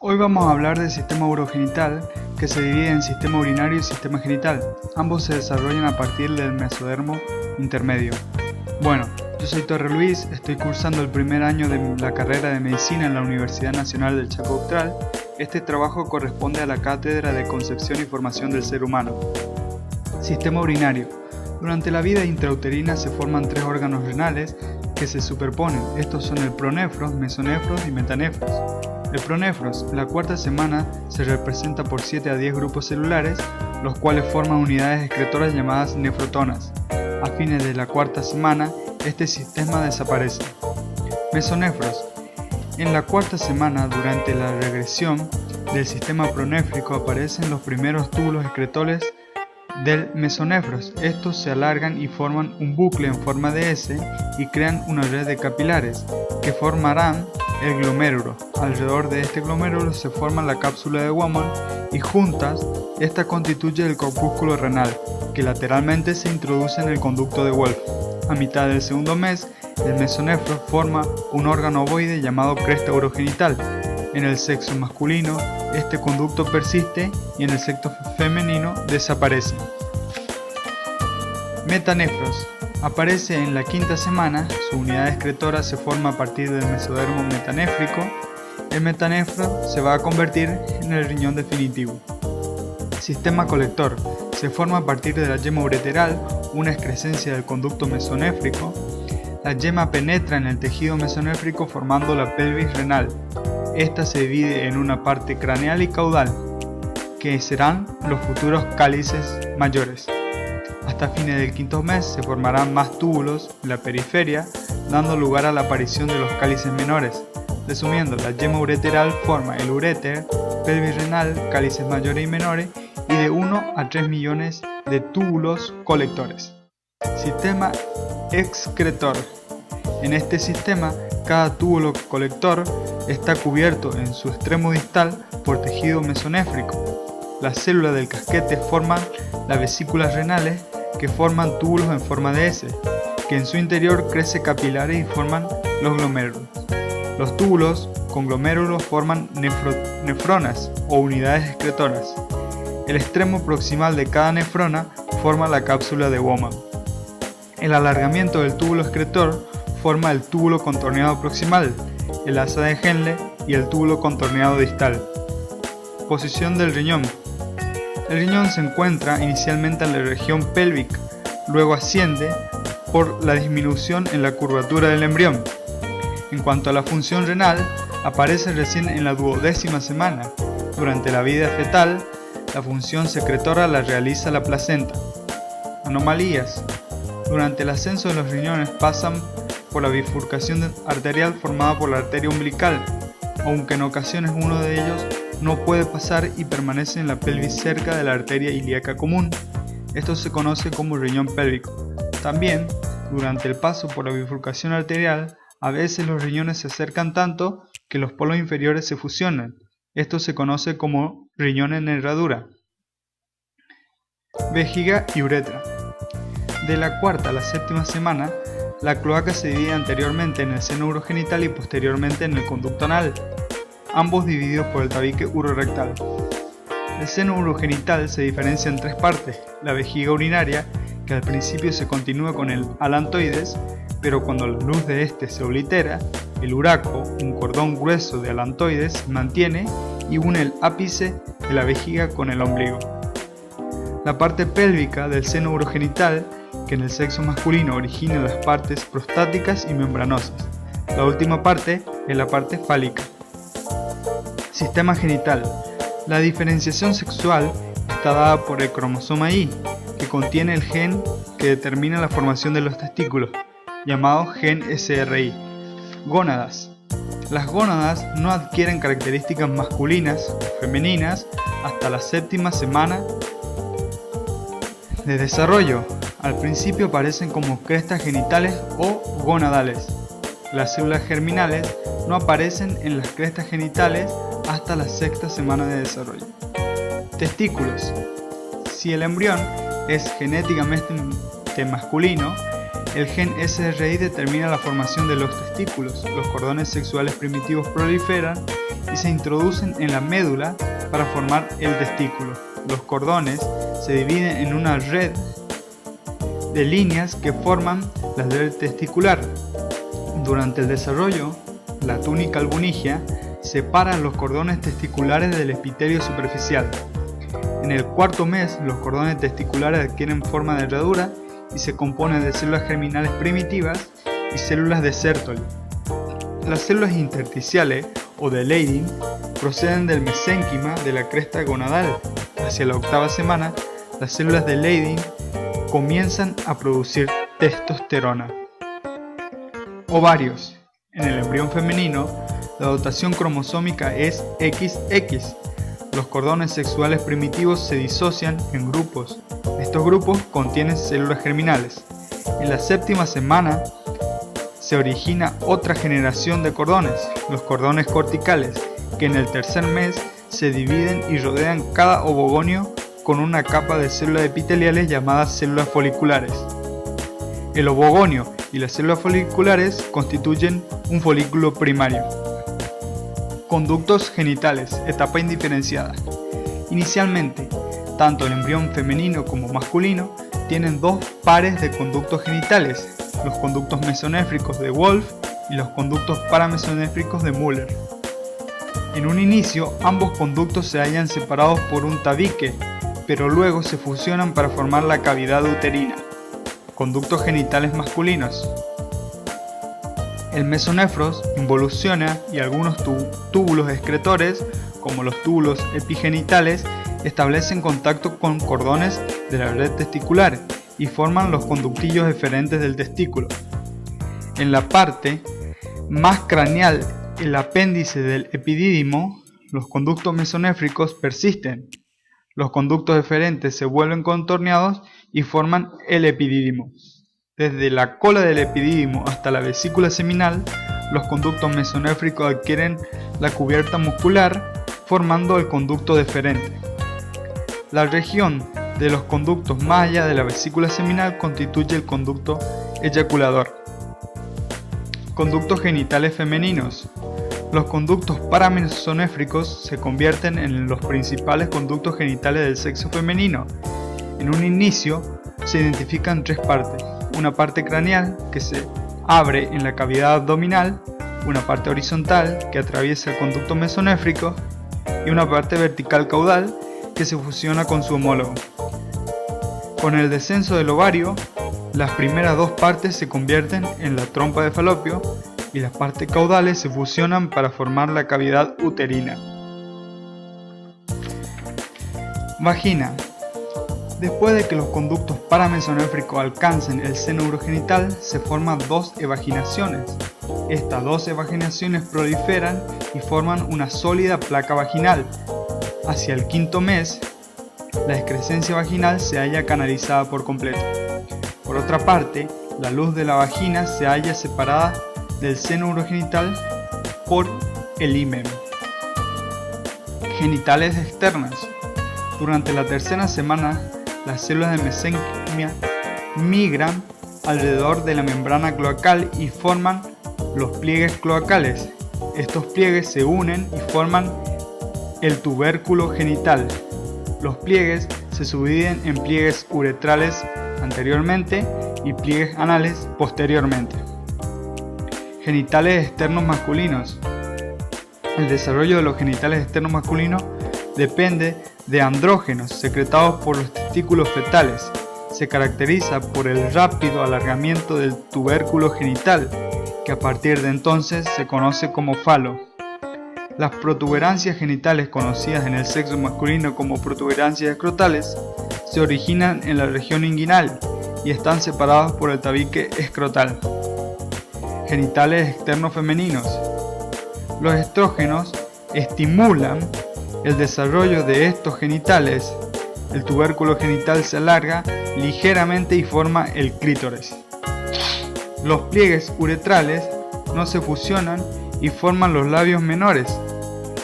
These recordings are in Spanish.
Hoy vamos a hablar del sistema urogenital, que se divide en sistema urinario y sistema genital. Ambos se desarrollan a partir del mesodermo intermedio. Bueno, yo soy Torre Luis, estoy cursando el primer año de la carrera de Medicina en la Universidad Nacional del Chaco Austral. Este trabajo corresponde a la Cátedra de Concepción y Formación del Ser Humano. Sistema urinario. Durante la vida intrauterina se forman tres órganos renales que se superponen. Estos son el pronefros, mesonefros y metanefros. El pronefros, en la cuarta semana, se representa por 7 a 10 grupos celulares, los cuales forman unidades excretoras llamadas nefrotonas. A fines de la cuarta semana, este sistema desaparece. Mesonefros. En la cuarta semana, durante la regresión del sistema pronéfrico, aparecen los primeros túbulos excretores del mesonefros. Estos se alargan y forman un bucle en forma de S y crean una red de capilares que formarán el glomérulo. Alrededor de este glomérulo se forma la cápsula de Bowman y juntas, esta constituye el corpúsculo renal, que lateralmente se introduce en el conducto de Wolff. A mitad del segundo mes, el mesonefro forma un órgano ovoide llamado cresta urogenital. En el sexo masculino, este conducto persiste y en el sexo femenino desaparece. Metanefros. Aparece en la quinta semana, su unidad excretora se forma a partir del mesodermo metanéfrico. El metanefro se va a convertir en el riñón definitivo. Sistema colector. Se forma a partir de la yema ureteral, una excrescencia del conducto mesonéfrico. La yema penetra en el tejido mesonéfrico formando la pelvis renal. Esta se divide en una parte craneal y caudal, que serán los futuros cálices mayores. Hasta fines del quinto mes se formarán más túbulos en la periferia, dando lugar a la aparición de los cálices menores. Resumiendo, la yema ureteral forma el uréter, pelvis renal, cálices mayores y menores, y de 1 a 3 millones de túbulos colectores. Sistema excretor. En este sistema, cada túbulo colector está cubierto en su extremo distal por tejido mesonéfrico. Las células del casquete forman las vesículas renales, que forman túbulos en forma de S, que en su interior crece capilares y forman los glomérulos. Los túbulos con glomérulos forman nefronas o unidades excretoras. El extremo proximal de cada nefrona forma la cápsula de Bowman. El alargamiento del túbulo excretor forma el túbulo contorneado proximal, el asa de Henle y el túbulo contorneado distal. Posición del riñón. El riñón se encuentra inicialmente en la región pélvica, luego asciende por la disminución en la curvatura del embrión. En cuanto a la función renal, aparece recién en la 12ª semana. Durante la vida fetal, la función secretora la realiza la placenta. Anomalías. Durante el ascenso de los riñones pasan por la bifurcación arterial formada por la arteria umbilical, aunque en ocasiones uno de ellos no puede pasar y permanece en la pelvis cerca de la arteria ilíaca común. Esto se conoce como riñón pélvico. También, durante el paso por la bifurcación arterial, a veces los riñones se acercan tanto que los polos inferiores se fusionan. Esto se conoce como riñón en herradura. Vejiga y uretra. De la cuarta a la séptima semana, la cloaca se divide anteriormente en el seno urogenital y posteriormente en el conducto anal, ambos divididos por el tabique urorectal. El seno urogenital se diferencia en tres partes: la vejiga urinaria, que al principio se continúa con el alantoides, pero cuando la luz de este se oblitera, el uraco, un cordón grueso de alantoides, se mantiene y une el ápice de la vejiga con el ombligo. La parte pélvica del seno urogenital, que en el sexo masculino origina las partes prostáticas y membranosas. La última parte es la parte fálica. Sistema genital. La diferenciación sexual está dada por el cromosoma Y, que contiene el gen que determina la formación de los testículos, llamado gen SRY. Gónadas. Las gónadas no adquieren características masculinas o femeninas hasta la séptima semana de desarrollo. Al principio aparecen como crestas genitales o gonadales. Las células germinales no aparecen en las crestas genitales hasta la sexta semana de desarrollo. Testículos. Si el embrión es genéticamente masculino, el gen SRY determina la formación de los testículos. Los cordones sexuales primitivos proliferan y se introducen en la médula para formar el testículo. Los cordones se dividen en una red de líneas que forman la red testicular. Durante el desarrollo, la túnica albuminia separa los cordones testiculares del epitelio superficial. En el cuarto mes, los cordones testiculares adquieren forma de herradura y se componen de células germinales primitivas y células de Sertoli. Las células intersticiales o de Leydig proceden del mesénquima de la cresta gonadal. Hacia la octava semana, las células de Leydig comienzan a producir testosterona. Ovarios. En el embrión femenino, la dotación cromosómica es XX. Los cordones sexuales primitivos se disocian en grupos. Estos grupos contienen células germinales. En la séptima semana se origina otra generación de cordones, los cordones corticales, que en el tercer mes se dividen y rodean cada ovogonio con una capa de células epiteliales llamadas células foliculares. El ovogonio y las células foliculares constituyen un folículo primario. Conductos genitales, etapa indiferenciada. Inicialmente, tanto el embrión femenino como masculino tienen dos pares de conductos genitales, los conductos mesonéfricos de Wolff y los conductos paramesonéfricos de Müller. En un inicio, ambos conductos se hallan separados por un tabique, pero luego se fusionan para formar la cavidad uterina. Conductos genitales masculinos. El mesonefros involuciona y algunos túbulos excretores, como los túbulos epigenitales, establecen contacto con cordones de la red testicular y forman los conductillos eferentes del testículo. En la parte más craneal, el apéndice del epidídimo, los conductos mesonéfricos persisten. Los conductos eferentes se vuelven contorneados y forman el epidídimo. Desde la cola del epidídimo hasta la vesícula seminal, los conductos mesonéfricos adquieren la cubierta muscular, formando el conducto deferente. La región de los conductos más allá de la vesícula seminal constituye el conducto eyaculador. Conductos genitales femeninos. Los conductos paramesonéfricos se convierten en los principales conductos genitales del sexo femenino. En un inicio se identifican tres partes: una parte craneal que se abre en la cavidad abdominal, una parte horizontal que atraviesa el conducto mesonéfrico y una parte vertical caudal que se fusiona con su homólogo. Con el descenso del ovario, las primeras dos partes se convierten en la trompa de Falopio y las partes caudales se fusionan para formar la cavidad uterina. Vagina. Después de que los conductos paramesonéfricos alcancen el seno urogenital, se forman dos evaginaciones. Estas dos evaginaciones proliferan y forman una sólida placa vaginal. Hacia el quinto mes, la excrescencia vaginal se halla canalizada por completo. Por otra parte, la luz de la vagina se halla separada del seno urogenital por el himen. Genitales externas. Durante la tercera semana, las células de mesénquima migran alrededor de la membrana cloacal y forman los pliegues cloacales. Estos pliegues se unen y forman el tubérculo genital. Los pliegues se subdividen en pliegues uretrales anteriormente y pliegues anales posteriormente. Genitales externos masculinos. El desarrollo de los genitales externos masculinos depende de andrógenos secretados por los testículos fetales. Se caracteriza por el rápido alargamiento del tubérculo genital, que a partir de entonces se conoce como falo. Las protuberancias genitales, conocidas en el sexo masculino como protuberancias escrotales, se originan en la región inguinal y están separadas por el tabique escrotal. Genitales externos femeninos. Los estrógenos estimulan el desarrollo de estos genitales. El tubérculo genital se alarga ligeramente y forma el clítoris. Los pliegues uretrales no se fusionan y forman los labios menores,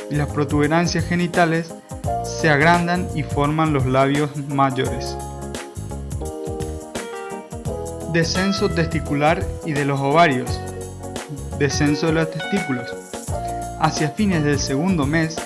y las protuberancias genitales se agrandan y forman los labios mayores. Descenso testicular y de los ovarios. Descenso de los testículos. Hacia fines del segundo mes,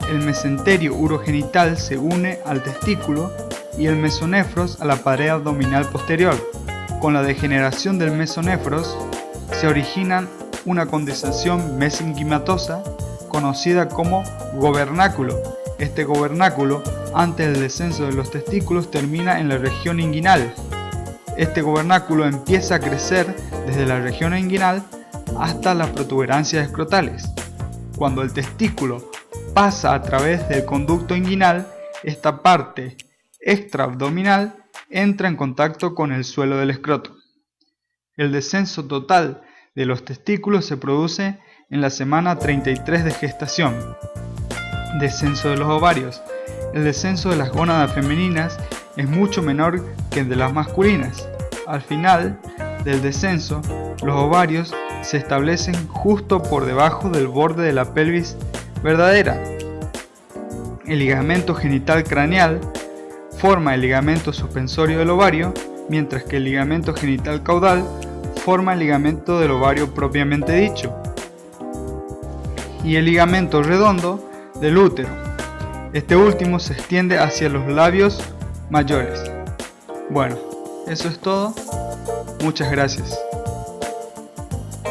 el mesenterio urogenital se une al testículo y el mesonefros a la pared abdominal posterior. Con la degeneración del mesonefros se origina una condensación mesenquimatosa conocida como gobernáculo. Este gobernáculo, antes del descenso de los testículos, termina en la región inguinal. Este gobernáculo empieza a crecer desde la región inguinal hasta las protuberancias escrotales. Cuando el testículo pasa a través del conducto inguinal, esta parte extraabdominal entra en contacto con el suelo del escroto. El descenso total de los testículos se produce en la semana 33 de gestación. Descenso de los ovarios. El descenso de las gónadas femeninas es mucho menor que el de las masculinas. Al final del descenso, los ovarios se establecen justo por debajo del borde de la pelvis verdadera. El ligamento genital craneal forma el ligamento suspensorio del ovario, mientras que el ligamento genital caudal forma el ligamento del ovario propiamente dicho, y el ligamento redondo del útero. Este último se extiende hacia los labios mayores. Bueno, eso es todo. Muchas gracias.